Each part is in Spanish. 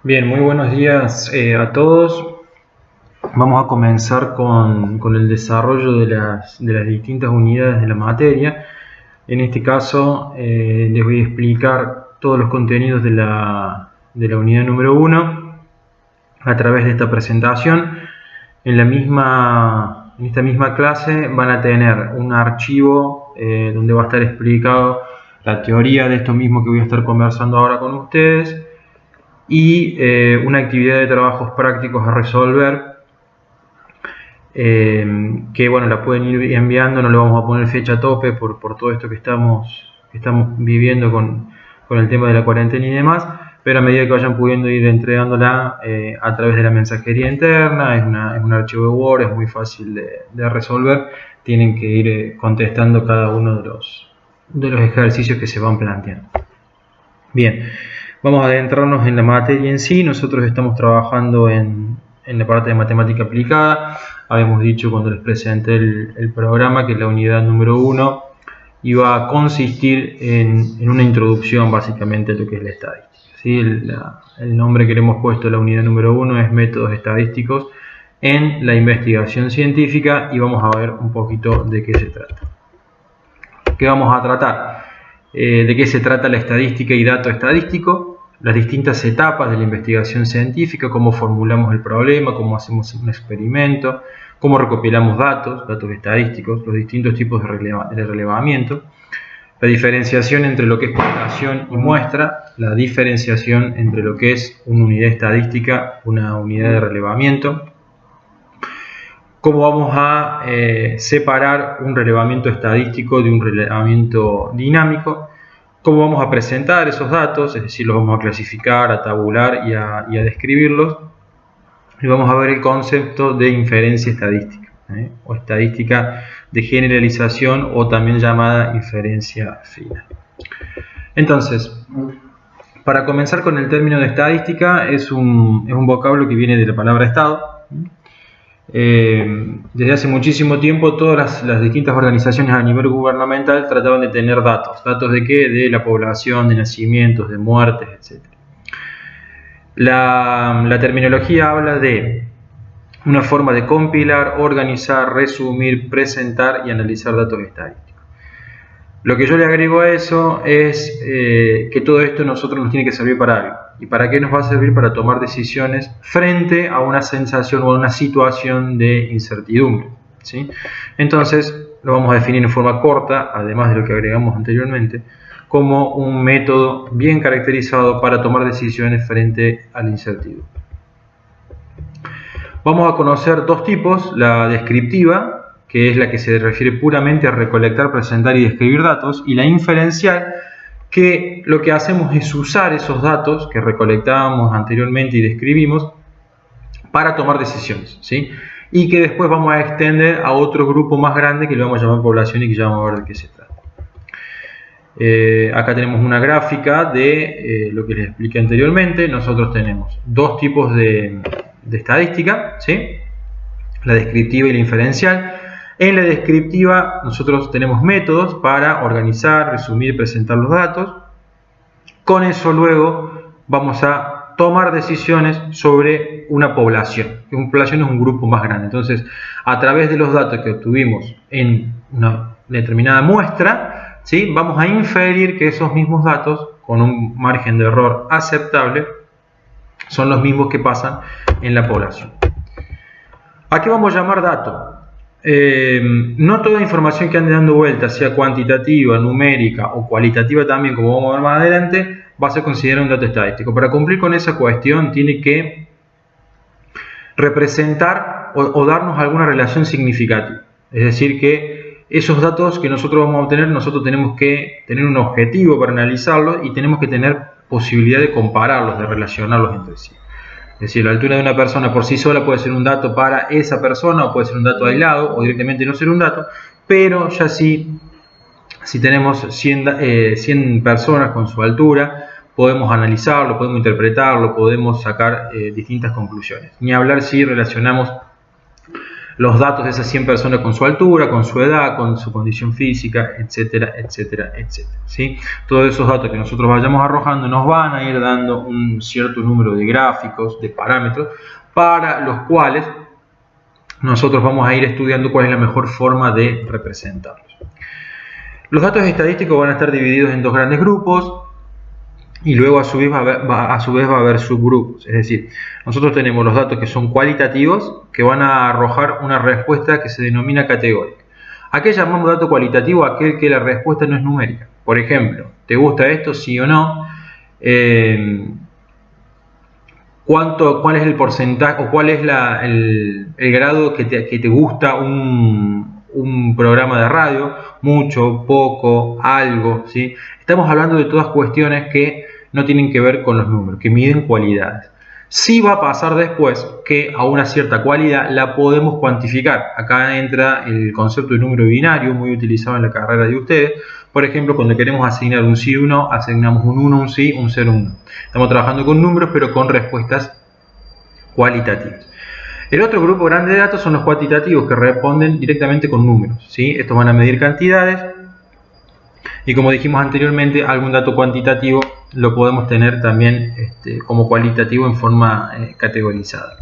Bien, muy buenos días a todos. Vamos a comenzar con el desarrollo de las distintas unidades de la materia. En este caso les voy a explicar todos los contenidos de la unidad número 1 a través de esta presentación. En esta misma clase van a tener un archivo donde va a estar explicado la teoría de esto mismo que voy a estar conversando ahora con ustedes, y una actividad de trabajos prácticos a resolver, que bueno, la pueden ir enviando. No le vamos a poner fecha a tope por todo esto que estamos viviendo con el tema de la cuarentena y demás, pero a medida que vayan pudiendo ir entregándola a través de la mensajería interna. Es un archivo de Word, es muy fácil de resolver. Tienen que ir contestando cada uno de los ejercicios que se van planteando. Bien, vamos a adentrarnos en la materia en sí. Nosotros estamos trabajando en la parte de matemática aplicada. Habíamos dicho cuando les presenté el programa que la unidad número 1 iba a consistir en una introducción básicamente a lo que es la estadística. ¿Sí? El nombre que le hemos puesto a la unidad número 1 es métodos estadísticos en la investigación científica, y vamos a ver un poquito de qué se trata. ¿Qué vamos a tratar? De qué se trata la estadística y dato estadístico, las distintas etapas de la investigación científica, cómo formulamos el problema, cómo hacemos un experimento, cómo recopilamos datos estadísticos, los distintos tipos de relevamiento, la diferenciación entre lo que es población y muestra, la diferenciación entre lo que es una unidad estadística, una unidad de relevamiento, cómo vamos a separar un relevamiento estadístico de un relevamiento dinámico, cómo vamos a presentar esos datos, es decir, los vamos a clasificar, a tabular y a describirlos, y vamos a ver el concepto de inferencia estadística, o estadística de generalización, o también llamada inferencia fina. Entonces, para comenzar con el término de estadística, es un vocablo que viene de la palabra estado. Desde hace muchísimo tiempo todas las distintas organizaciones a nivel gubernamental trataban de tener datos. ¿Datos de qué? De la población, de nacimientos, de muertes, etc. La terminología habla de una forma de compilar, organizar, resumir, presentar y analizar datos estadísticos. Lo que yo le agrego a eso es que todo esto a nosotros nos tiene que servir para algo. ¿Y para qué nos va a servir? Para tomar decisiones frente a una sensación o a una situación de incertidumbre, ¿sí? Entonces lo vamos a definir en forma corta, además de lo que agregamos anteriormente, como un método bien caracterizado para tomar decisiones frente a la incertidumbre. Vamos a conocer dos tipos: la descriptiva, que es la que se refiere puramente a recolectar, presentar y describir datos, y la inferencial, que lo que hacemos es usar esos datos que recolectábamos anteriormente y describimos para tomar decisiones, ¿sí? Y que después vamos a extender a otro grupo más grande que lo vamos a llamar población, y que ya vamos a ver de qué se trata. Acá tenemos una gráfica de lo que les expliqué anteriormente. Nosotros tenemos dos tipos de estadística, ¿sí? La descriptiva y la inferencial. En la descriptiva nosotros tenemos métodos para organizar, resumir, presentar los datos. Con eso luego vamos a tomar decisiones sobre una población. Una población es un grupo más grande. Entonces, a través de los datos que obtuvimos en una determinada muestra, ¿sí?, vamos a inferir que esos mismos datos, con un margen de error aceptable, son los mismos que pasan en la población. ¿A qué vamos a llamar dato? No toda información que ande dando vueltas, sea cuantitativa, numérica o cualitativa también, como vamos a ver más adelante, va a ser considerado un dato estadístico. Para cumplir con esa cuestión tiene que representar o darnos alguna relación significativa. Es decir, que esos datos que nosotros vamos a obtener, nosotros tenemos que tener un objetivo para analizarlos y tenemos que tener posibilidad de compararlos, de relacionarlos entre sí. Es decir, la altura de una persona por sí sola puede ser un dato para esa persona, o puede ser un dato aislado, o directamente no ser un dato, pero ya si tenemos 100 personas con su altura, podemos analizarlo, podemos interpretarlo, podemos sacar distintas conclusiones. Ni hablar si relacionamos los datos de esas 100 personas con su altura, con su edad, con su condición física, etcétera, etcétera, etcétera, ¿sí? Todos esos datos que nosotros vayamos arrojando nos van a ir dando un cierto número de gráficos, de parámetros, para los cuales nosotros vamos a ir estudiando cuál es la mejor forma de representarlos. Los datos estadísticos van a estar divididos en dos grandes grupos, y luego a su vez va a haber subgrupos. Es decir, nosotros tenemos los datos que son cualitativos, que van a arrojar una respuesta que se denomina categórica. ¿A qué llamamos dato cualitativo? Aquel que la respuesta no es numérica. Por ejemplo, ¿te gusta esto? ¿Sí o no? ¿Cuál es el porcentaje o cuál es el grado que te gusta un programa de radio? Mucho, poco, algo, ¿sí? Estamos hablando de todas cuestiones que no tienen que ver con los números, que miden cualidades. Sí va a pasar después que a una cierta cualidad la podemos cuantificar. Acá entra el concepto de número binario, muy utilizado en la carrera de ustedes. Por ejemplo, cuando queremos asignar un sí o un no, asignamos un 1, un sí, un 0, un no. Estamos trabajando con números, pero con respuestas cualitativas. El otro grupo grande de datos son los cuantitativos, que responden directamente con números, ¿sí? Estos van a medir cantidades y, como dijimos anteriormente, algún dato cuantitativo lo podemos tener también como cualitativo en forma categorizada.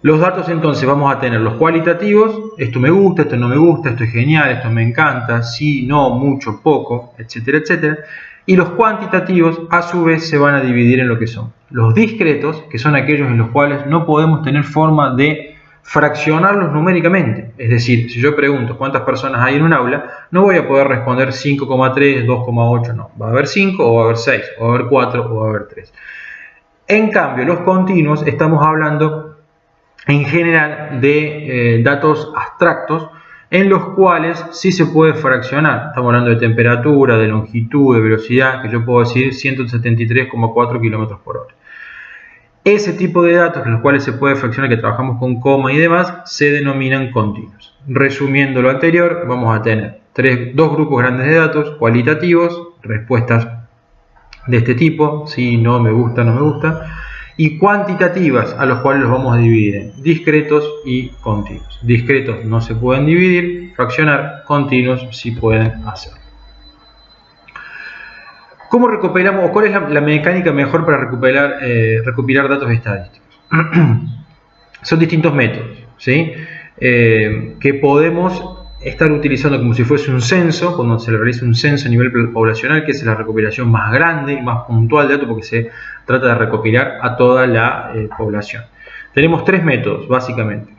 Los datos, entonces, vamos a tener los cualitativos: esto me gusta, esto no me gusta, esto es genial, esto me encanta, sí, no, mucho, poco, etcétera, etcétera. Y los cuantitativos, a su vez, se van a dividir en lo que son los discretos, que son aquellos en los cuales no podemos tener forma de fraccionarlos numéricamente. Es decir, si yo pregunto cuántas personas hay en un aula, no voy a poder responder 5,3, 2,8, no. Va a haber 5, o va a haber 6, o va a haber 4, o va a haber 3. En cambio, los continuos, estamos hablando en general de datos abstractos, en los cuales sí se puede fraccionar. Estamos hablando de temperatura, de longitud, de velocidad, que yo puedo decir 173,4 km por hora. Ese tipo de datos, en los cuales se puede fraccionar, que trabajamos con coma y demás, se denominan continuos. Resumiendo lo anterior, vamos a tener dos grupos grandes de datos: cualitativos, respuestas de este tipo, sí, no, me gusta, no me gusta, y cuantitativas, a los cuales los vamos a dividir en discretos y continuos. Discretos no se pueden dividir, fraccionar; continuos sí pueden hacerlo. ¿Cómo recuperamos, o cuál es la mecánica mejor para recopilar datos estadísticos? Son distintos métodos, ¿sí? Que podemos estar utilizando como si fuese un censo, cuando se le realiza un censo a nivel poblacional, que es la recopilación más grande y más puntual de datos, porque se trata de recopilar a toda la población. Tenemos tres métodos, básicamente.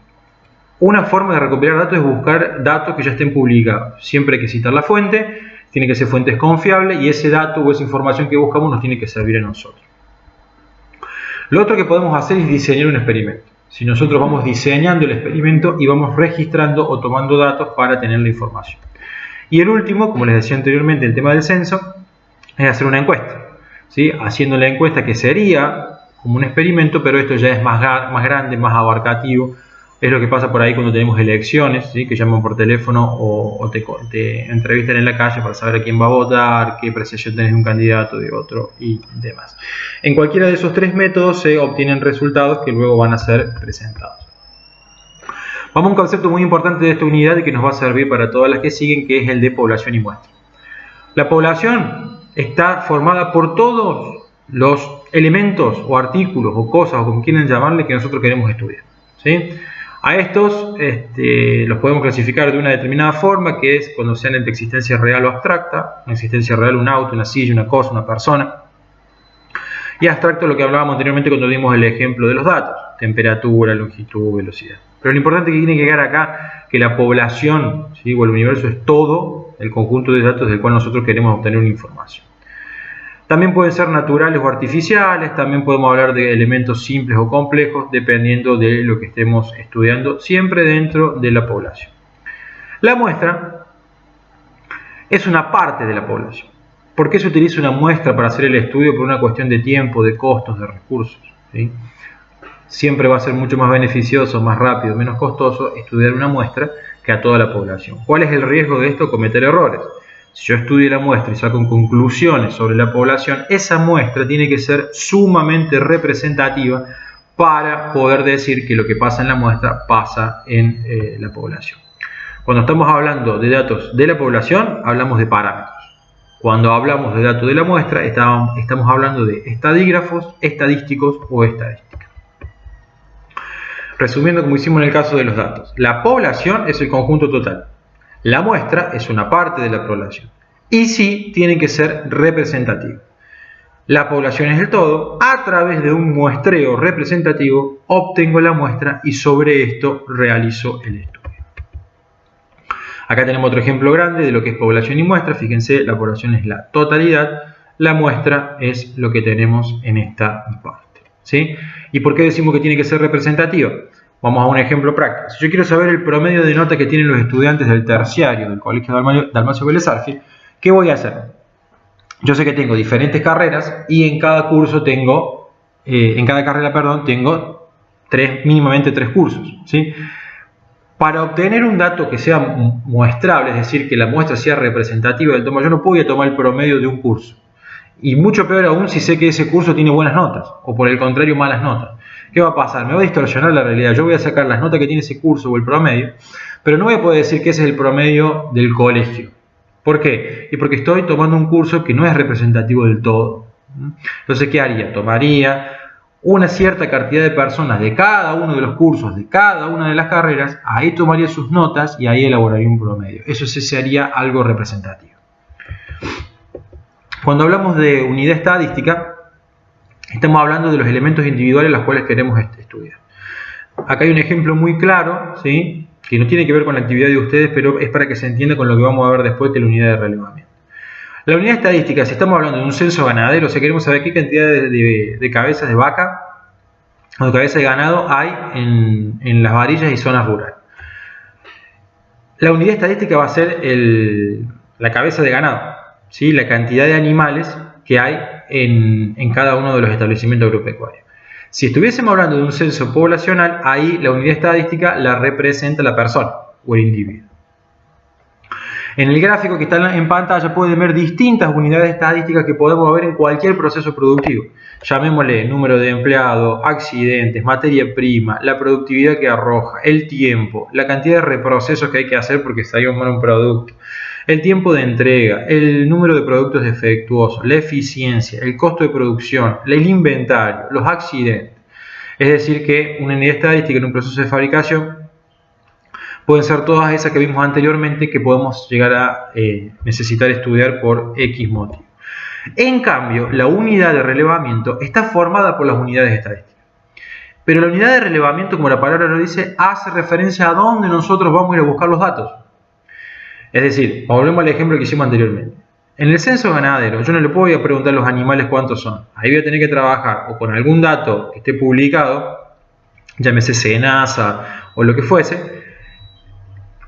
Una forma de recopilar datos es buscar datos que ya estén publicados. Siempre hay que citar la fuente. Tiene que ser fuentes confiables, y ese dato o esa información que buscamos nos tiene que servir a nosotros. Lo otro que podemos hacer es diseñar un experimento. Si nosotros vamos diseñando el experimento y vamos registrando o tomando datos para tener la información. Y el último, como les decía anteriormente, el tema del censo, es hacer una encuesta, ¿sí? Haciendo la encuesta, que sería como un experimento, pero esto ya es más grande, más abarcativo. Es lo que pasa por ahí cuando tenemos elecciones, ¿sí? Que llaman por teléfono o te entrevistan en la calle para saber a quién va a votar, qué apreciación tenés de un candidato, de otro y demás. En cualquiera de esos tres métodos se obtienen resultados que luego van a ser presentados. Vamos a un concepto muy importante de esta unidad y que nos va a servir para todas las que siguen, que es el de población y muestra. La población está formada por todos los elementos o artículos o cosas, o como quieran llamarle, que nosotros queremos estudiar, ¿sí? A estos los podemos clasificar de una determinada forma, que es cuando sean de existencia real o abstracta. Una existencia real: un auto, una silla, una cosa, una persona. Y abstracto, lo que hablábamos anteriormente cuando dimos el ejemplo de los datos: temperatura, longitud, velocidad. Pero lo importante que tiene que quedar acá, que la población, ¿sí? O el universo es todo el conjunto de datos del cual nosotros queremos obtener una información. También pueden ser naturales o artificiales, también podemos hablar de elementos simples o complejos, dependiendo de lo que estemos estudiando, siempre dentro de la población. La muestra es una parte de la población. ¿Por qué se utiliza una muestra para hacer el estudio? Por una cuestión de tiempo, de costos, de recursos, ¿sí? Siempre va a ser mucho más beneficioso, más rápido, menos costoso estudiar una muestra que a toda la población. ¿Cuál es el riesgo de esto? Cometer errores. Si yo estudio la muestra y saco conclusiones sobre la población, esa muestra tiene que ser sumamente representativa para poder decir que lo que pasa en la muestra pasa en la población. Cuando estamos hablando de datos de la población, hablamos de parámetros. Cuando hablamos de datos de la muestra, estamos hablando de estadígrafos, estadísticos o estadística. Resumiendo, como hicimos en el caso de los datos, la población es el conjunto total. La muestra es una parte de la población. Y sí, tienen que ser representativos. La población es el todo. A través de un muestreo representativo, obtengo la muestra y sobre esto realizo el estudio. Acá tenemos otro ejemplo grande de lo que es población y muestra. Fíjense, la población es la totalidad, la muestra es lo que tenemos en esta parte, ¿sí? ¿Y por qué decimos que tiene que ser representativa? Vamos a un ejemplo práctico. Si yo quiero saber el promedio de nota que tienen los estudiantes del terciario del Colegio Dalmacio Vélez Arfiel, ¿qué voy a hacer? Yo sé que tengo diferentes carreras y en cada curso tengo, tengo mínimamente tres cursos, ¿sí? Para obtener un dato que sea muestrable, es decir, que la muestra sea representativa del tema, yo no puedo tomar el promedio de un curso. Y mucho peor aún si sé que ese curso tiene buenas notas, o por el contrario malas notas. ¿Qué va a pasar? Me va a distorsionar la realidad. Yo voy a sacar las notas que tiene ese curso o el promedio, pero no voy a poder decir que ese es el promedio del colegio. ¿Por qué? Y porque estoy tomando un curso que no es representativo del todo. Entonces, ¿qué haría? Tomaría una cierta cantidad de personas de cada uno de los cursos, de cada una de las carreras, ahí tomaría sus notas y ahí elaboraría un promedio. Eso sí sería algo representativo. Cuando hablamos de unidad estadística, estamos hablando de los elementos individuales los cuales queremos estudiar. Acá hay un ejemplo muy claro, ¿sí?, que no tiene que ver con la actividad de ustedes, pero es para que se entienda con lo que vamos a ver después, que es la unidad de relevamiento. La unidad estadística, si estamos hablando de un censo ganadero, o sea, queremos saber qué cantidad de cabezas de vaca o de cabezas de ganado hay en las varillas y zonas rurales. La unidad estadística va a ser la cabeza de ganado, ¿sí?, la cantidad de animales que hay en cada uno de los establecimientos agropecuarios. Si estuviésemos hablando de un censo poblacional, ahí la unidad estadística la representa la persona o el individuo. En el gráfico que está en pantalla pueden ver distintas unidades estadísticas que podemos ver en cualquier proceso productivo. Llamémosle número de empleados, accidentes, materia prima, la productividad que arroja, el tiempo, la cantidad de reprocesos que hay que hacer porque salió mal un producto, el tiempo de entrega, el número de productos defectuosos, la eficiencia, el costo de producción, el inventario, los accidentes. Es decir que una unidad estadística en un proceso de fabricación pueden ser todas esas que vimos anteriormente que podemos llegar a necesitar estudiar por X motivo. En cambio, la unidad de relevamiento está formada por las unidades estadísticas. Pero la unidad de relevamiento, como la palabra lo dice, hace referencia a dónde nosotros vamos a ir a buscar los datos. Es decir, volvemos al ejemplo que hicimos anteriormente. En el censo ganadero, yo no le puedo ir a preguntar a los animales cuántos son. Ahí voy a tener que trabajar o con algún dato que esté publicado, llámese SENASA o lo que fuese,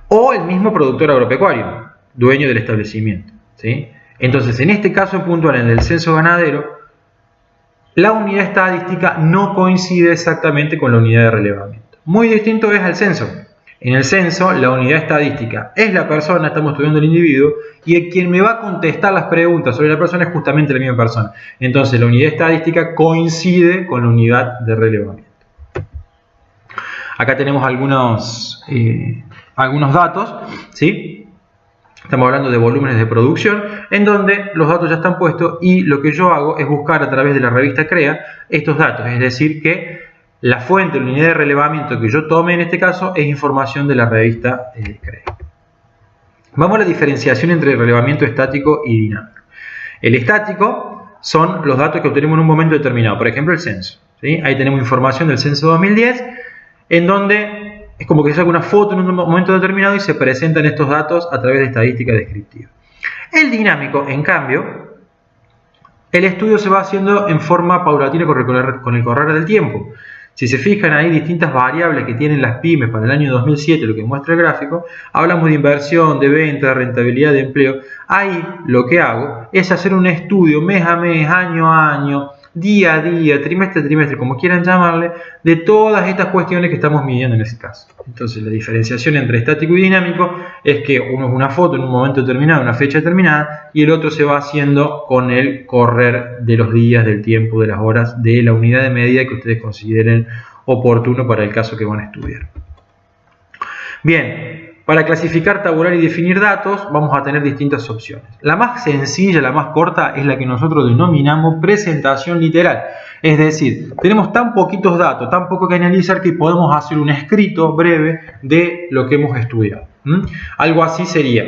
o el mismo productor agropecuario, dueño del establecimiento, ¿sí? Entonces, en este caso puntual, en el censo ganadero, la unidad estadística no coincide exactamente con la unidad de relevamiento. Muy distinto es al censo. En el censo, la unidad estadística es la persona, estamos estudiando el individuo, y quien me va a contestar las preguntas sobre la persona es justamente la misma persona. Entonces, la unidad estadística coincide con la unidad de relevamiento. Acá tenemos algunos datos, ¿sí? Estamos hablando de volúmenes de producción, en donde los datos ya están puestos y lo que yo hago es buscar a través de la revista CREA estos datos, es decir que la fuente, la unidad de relevamiento que yo tome en este caso es información de la revista CREA. Vamos a la diferenciación entre relevamiento estático y dinámico. El estático son los datos que obtenemos en un momento determinado, por ejemplo el censo, ¿sí? Ahí tenemos información del censo 2010, en donde es como que se saca una foto en un momento determinado y se presentan estos datos a través de estadística descriptiva. El dinámico, en cambio, el estudio se va haciendo en forma paulatina con el correr del tiempo. Si se fijan, hay distintas variables que tienen las pymes para el año 2007, lo que muestra el gráfico. Hablamos de inversión, de venta, de rentabilidad, de empleo. Ahí lo que hago es hacer un estudio mes a mes, año a año, día a día, trimestre a trimestre, como quieran llamarle, de todas estas cuestiones que estamos midiendo en ese caso. Entonces la diferenciación entre estático y dinámico es que uno es una foto en un momento determinado, una fecha determinada, y el otro se va haciendo con el correr de los días, del tiempo, de las horas, de la unidad de medida que ustedes consideren oportuno para el caso que van a estudiar. Bien. Para clasificar, tabular y definir datos vamos a tener distintas opciones. La más sencilla, la más corta, es la que nosotros denominamos presentación literal. Es decir, tenemos tan poquitos datos, tan poco que analizar que podemos hacer un escrito breve de lo que hemos estudiado. Algo así sería: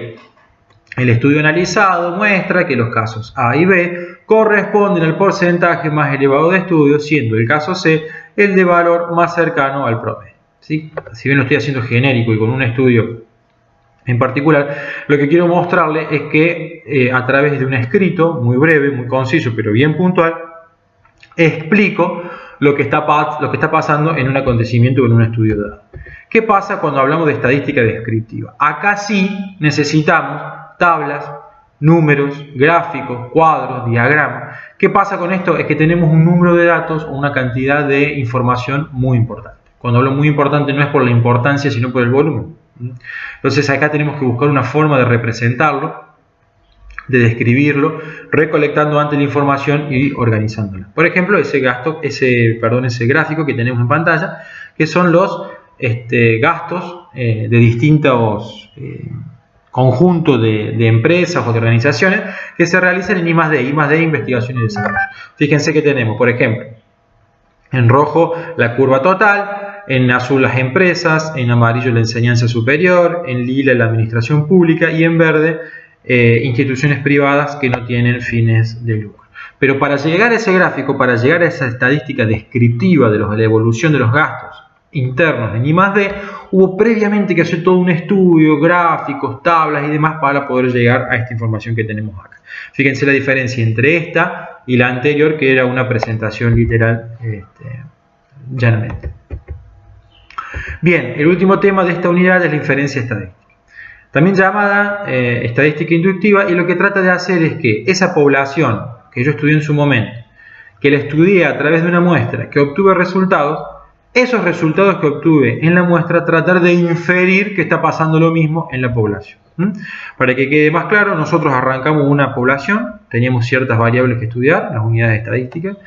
el estudio analizado muestra que los casos A y B corresponden al porcentaje más elevado de estudios, siendo el caso C el de valor más cercano al promedio. ¿Sí? Si bien lo estoy haciendo genérico y con un estudio en particular, lo que quiero mostrarles es que a través de un escrito muy breve, muy conciso, pero bien puntual, explico lo que está pasando en un acontecimiento o en un estudio dado. ¿Qué pasa cuando hablamos de estadística descriptiva? Acá sí necesitamos tablas, números, gráficos, cuadros, diagramas. ¿Qué pasa con esto? Es que tenemos un número de datos o una cantidad de información muy importante. Cuando hablo muy importante no es por la importancia, sino por el volumen. Entonces acá tenemos que buscar una forma de representarlo, de describirlo, recolectando antes la información y organizándola. Por ejemplo, ese gráfico que tenemos en pantalla, que son los gastos de distintos conjuntos de empresas o de organizaciones que se realizan en I+D, investigación y desarrollo. Fíjense que tenemos, por ejemplo, en rojo la curva total, en azul las empresas, en amarillo la enseñanza superior, en lila la administración pública y en verde instituciones privadas que no tienen fines de lucro. Pero para llegar a ese gráfico, para llegar a esa estadística descriptiva de la evolución de los gastos internos en I+D, hubo previamente que hacer todo un estudio, gráficos, tablas y demás para poder llegar a esta información que tenemos acá. Fíjense la diferencia entre esta y la anterior, que era una presentación literal llanamente. Bien, el último tema de esta unidad es la inferencia estadística, también llamada estadística inductiva, y lo que trata de hacer es que esa población que yo estudié en su momento, que la estudié a través de una muestra, que obtuve resultados, esos resultados que obtuve en la muestra, tratar de inferir que está pasando lo mismo en la población. Para que quede más claro, nosotros arrancamos una población, teníamos ciertas variables que estudiar, las unidades estadísticas,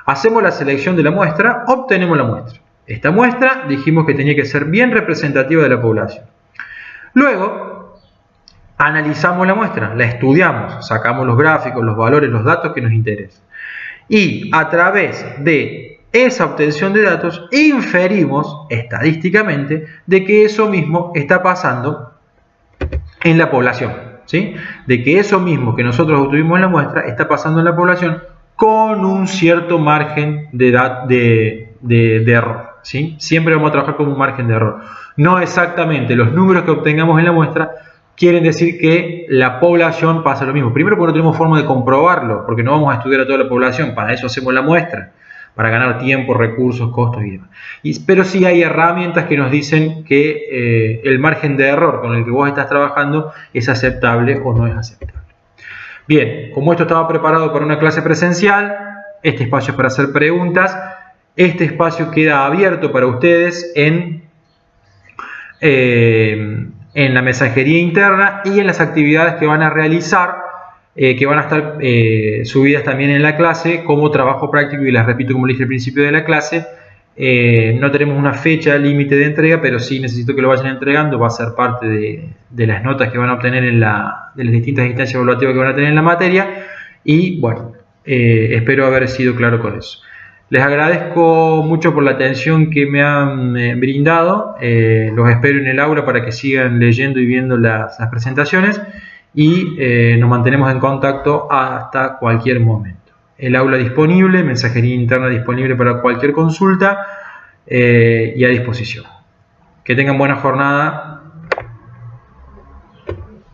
hacemos la selección de la muestra, obtenemos la muestra. Esta muestra dijimos que tenía que ser bien representativa de la población. Luego, analizamos la muestra, la estudiamos, sacamos los gráficos, los valores, los datos que nos interesan. Y a través de esa obtención de datos, inferimos estadísticamente de que eso mismo está pasando en la población. ¿Sí? De que eso mismo que nosotros obtuvimos en la muestra está pasando en la población con un cierto margen de error. ¿Sí? Siempre vamos a trabajar con un margen de error. No exactamente los números que obtengamos en la muestra quieren decir que la población pasa lo mismo. Primero, porque no tenemos forma de comprobarlo, porque no vamos a estudiar a toda la población, para eso hacemos la muestra, para ganar tiempo, recursos, costos y demás. Pero sí hay herramientas que nos dicen que el margen de error con el que vos estás trabajando es aceptable o no es aceptable. Bien, como esto estaba preparado para una clase presencial, este espacio es para hacer preguntas. Este espacio queda abierto para ustedes en la mensajería interna y en las actividades que van a realizar, que van a estar subidas también en la clase como trabajo práctico, y las repito como dije al principio de la clase. No tenemos una fecha límite de entrega, pero sí necesito que lo vayan entregando. Va a ser parte de las notas que van a obtener de las distintas instancias evaluativas que van a tener en la materia. Y bueno, espero haber sido claro con eso. Les agradezco mucho por la atención que me han brindado. Los espero en el aula para que sigan leyendo y viendo las presentaciones, y nos mantenemos en contacto hasta cualquier momento. El aula disponible, mensajería interna disponible para cualquier consulta y a disposición. Que tengan buena jornada.